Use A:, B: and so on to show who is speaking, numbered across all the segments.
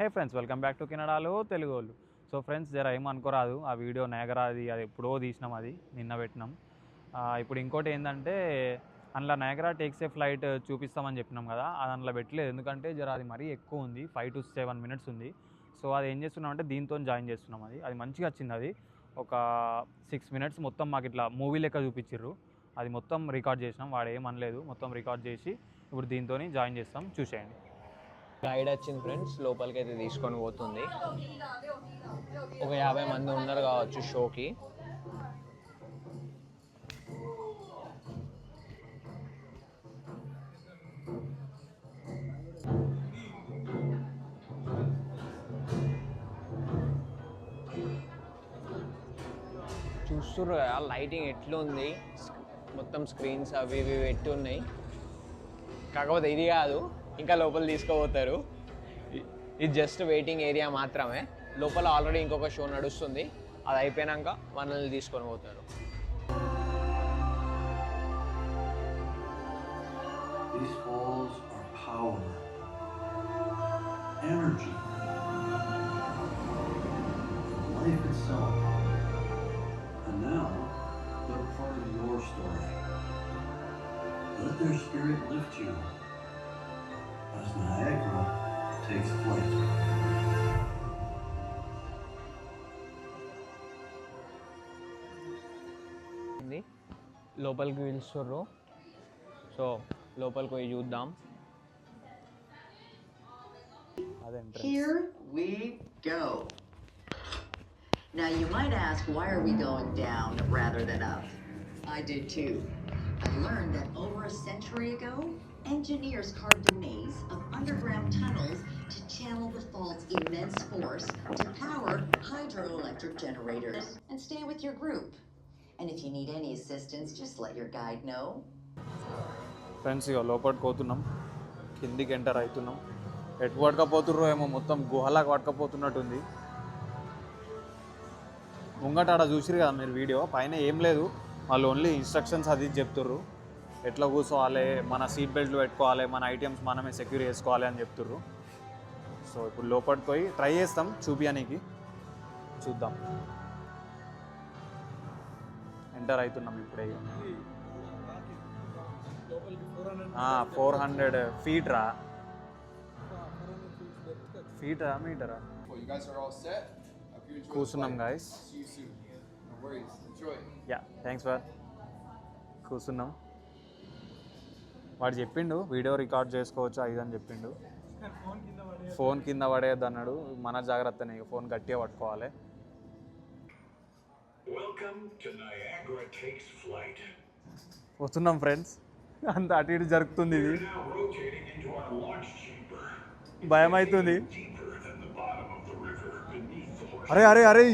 A: Hey friends, welcome back to కెనడాలో తెలుగోళ్ళు. So friends, జర ఏమనుకోరాదు, ఆ వీడియో నయాగరాది అది ఎప్పుడో తీసినాం, అది నిన్న పెట్టినాం. ఇప్పుడు ఇంకోటి ఏంటంటే, అందులో నయాగరా టేక్స్ ఏ ఫ్లైట్ చూపిస్తామని చెప్పినాం కదా, అది అందులో పెట్టలేదు. ఎందుకంటే జర అది మరీ ఎక్కువ ఉంది, 5 to 7 minutes ఉంది. సో అది ఏం చేస్తున్నాం అంటే దీంతో జాయిన్ చేస్తున్నాం. అది మంచిగా వచ్చింది. అది ఒక 6 minutes మొత్తం మాకు ఇట్లా మూవీ లెక్క చూపించిర్రు. అది మొత్తం రికార్డ్ చేసినాం, వాడు ఏమనలేదు, మొత్తం రికార్డ్ చేసి ఇప్పుడు దీంతో జాయిన్ చేస్తాం, చూసేయండి.
B: గైడ్ వచ్చింది ఫ్రెండ్స్, లోపలికి అయితే తీసుకొని పోతుంది. ఒక 50 మంది ఉన్నారు కావచ్చు షోకి. చూస్తుర్రు కదా లైటింగ్ ఎట్లుంది, మొత్తం స్క్రీన్స్ అవి ఇవి పెట్టి ఉన్నాయి. కాకపోతే ఇది కాదు, ఇంకా లోపల తీసుకుపోతారు. ఇది జస్ట్ వెయిటింగ్ ఏరియా మాత్రమే. లోపల ఆల్రెడీ ఇంకొక షో నడుస్తుంది, అది అయిపోయాక మనల్ని తీసుకొని పోతారు.
C: These falls are power, energy, life itself. And now they're part of your story. Let their spirit lift you as Niagara takes flight.
B: లోపలికి పిలుస్తుర్రు, సో లోపలికి పోయి చూద్దాం.
D: Here we go. Now you might ask, why are we going down rather than up? I did too. I learned that over a century ago, engineers carved a maze of underground tunnels to channel the fault's immense force to power hydroelectric generators. And stay with your group. And if you need any assistance, just let your guide know.
A: Friends, ఇక లోపలికి పోతున్నాం, కిందికి enter అవుతున్నాం. ఎటు పట్టుకపోతుర్రో ఏమో, మొత్తం గుహలాగా పట్టుకపోతున్నట్టుంది. ముంగట ఆడ చూసిరు కదా మీరు వీడియో, పైన ఏం లేదు, వాళ్ళు ఓన్లీ ఇన్స్ట్రక్షన్స్ అది చెప్తుర్రు. ఎట్లా కూర్చోవాలి, మన సీట్ బెల్ట్లు పెట్టుకోవాలి, మన ఐటమ్స్ మనమే సెక్యూర్ చేసుకోవాలి అని చెప్తుర్రు. సో ఇప్పుడు లోపలికి పోయి ట్రై చేస్తాం చూపియానికి, చూద్దాం. ఎంటర్ అవుతున్నాం ఇప్పుడే. 400 feet రా, ఫీటరా మీటరా? కూర్చున్నాం గాయస్. Yeah, thanks for. కూర్చున్నాం. వాడు చెప్పిండు వీడియో రికార్డ్ చేసుకోవచ్చు అది అని చెప్పిండు. ఫోన్ కింద పడేయద్దు అన్నాడు. మన జాగ్రత్తనే, ఫోన్ గట్టిగా పట్టుకోవాలి. వస్తున్నాం ఫ్రెండ్స్, అంత అటు ఇటు జరుగుతుంది. ఇది భయం అవుతుంది. అరే అరే అరే,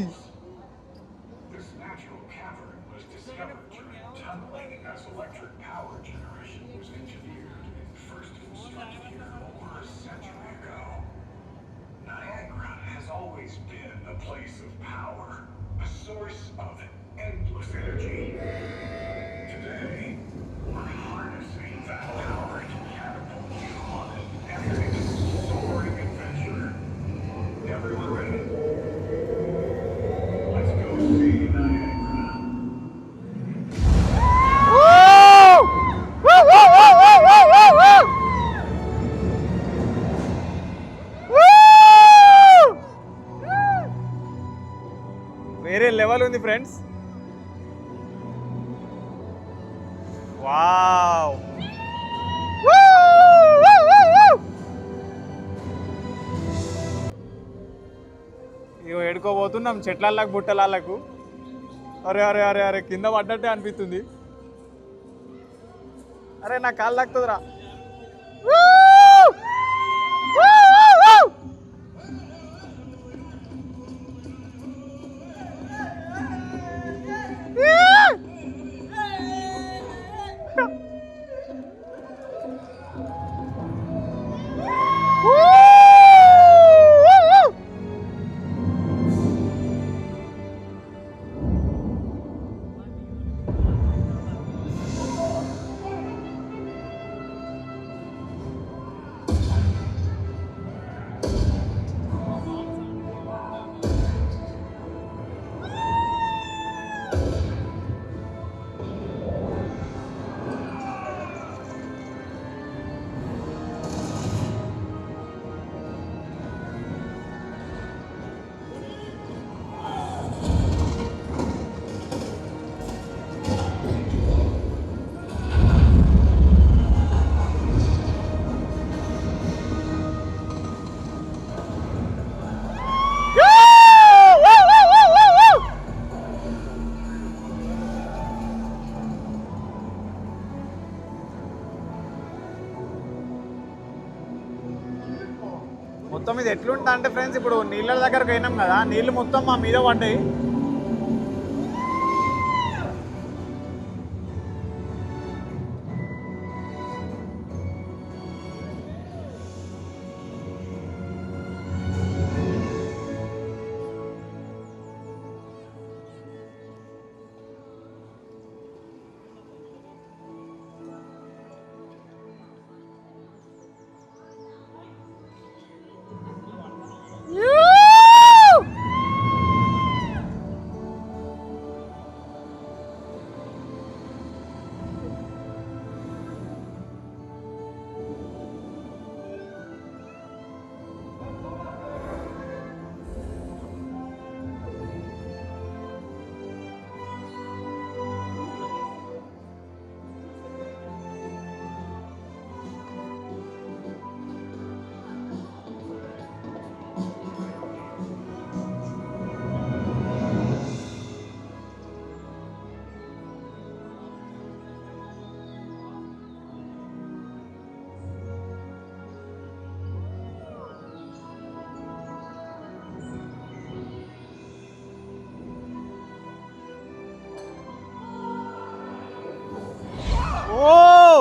A: వేరే లెవెల్ ఉంది ఫ్రెండ్స్. వావ్, ఇగో ఎడుకోబోతున్నాం చెట్లకి బుట్టలకు. అరే అరే అరే అరే, కింద పడ్డట్టే అనిపిస్తుంది. అరే నా కాళ్ళు లాగుతుందిరా. మొత్తం ఇది ఎట్లుంటా అంటే ఫ్రెండ్స్, ఇప్పుడు నీళ్ళ దగ్గరకు పోయినాం కదా, నీళ్ళు మొత్తం మా మీద పడ్డాయి. Oh!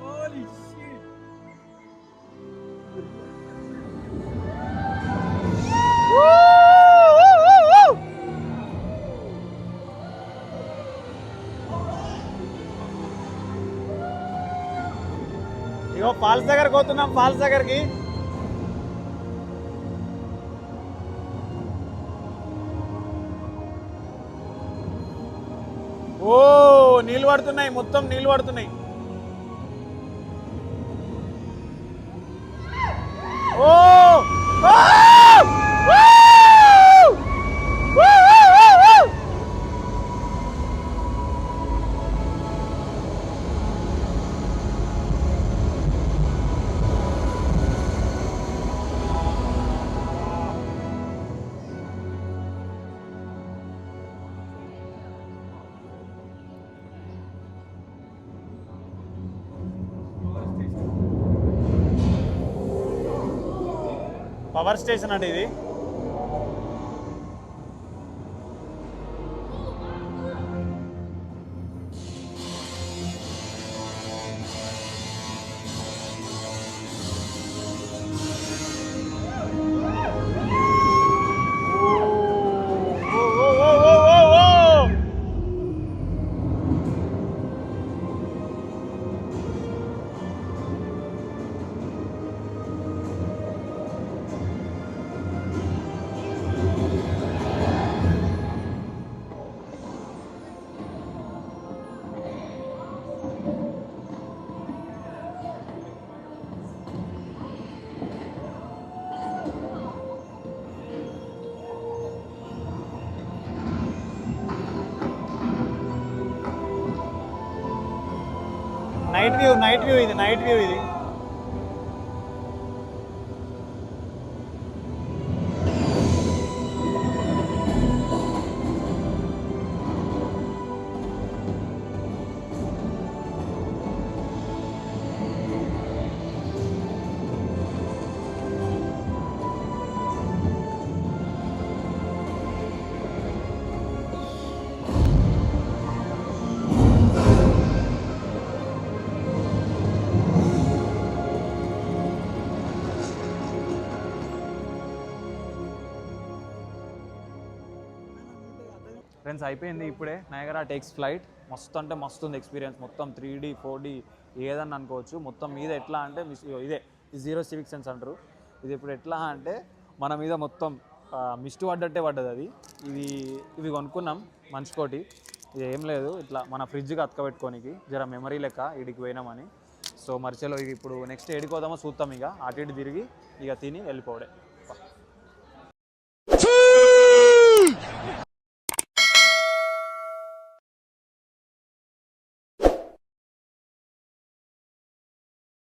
A: Holy shit! ఇగో ఫాల్స్ దగ్గర పోతున్నాం, ఫాల్స్ దగ్గరికి. ఓ నీళ్ళు పడుతున్నాయి, మొత్తం నీళ్ళు పడుతున్నాయి. ఓ పవర్ స్టేషన్ అంటే ఇది. నైట్ వ్యూ ఇది, నైట్ వ్యూ ఇది. ఫ్రెండ్స్ అయిపోయింది ఇప్పుడే నయాగరా టేక్స్ ఫ్లైట్. మస్తు అంటే మస్తు ఉంది ఎక్స్పీరియన్స్. మొత్తం 3D 4D ఏదన్నా అనుకోవచ్చు. మొత్తం మీద ఎట్లా అంటే ఇదే జీరో సివిక్ సెన్స్ అంటారు. ఇది ఇప్పుడు ఎట్లా అంటే మన మీద మొత్తం మిస్ట్ పడ్డట్టే పడ్డది అది. ఇవి కొనుక్కున్నాం మనిషికోటి. ఇది ఏం లేదు, ఇట్లా మన ఫ్రిడ్జ్కి అతకబెట్టుకోనికి జర మెమరీ లెక్క ఇడికి పోయినామని. సో మరిచెలో ఇవి ఇప్పుడు నెక్స్ట్ ఏడికి పోదామో చూస్తాం. ఇక అటు ఇటు తిరిగి ఇక తిని వెళ్ళిపోవడే.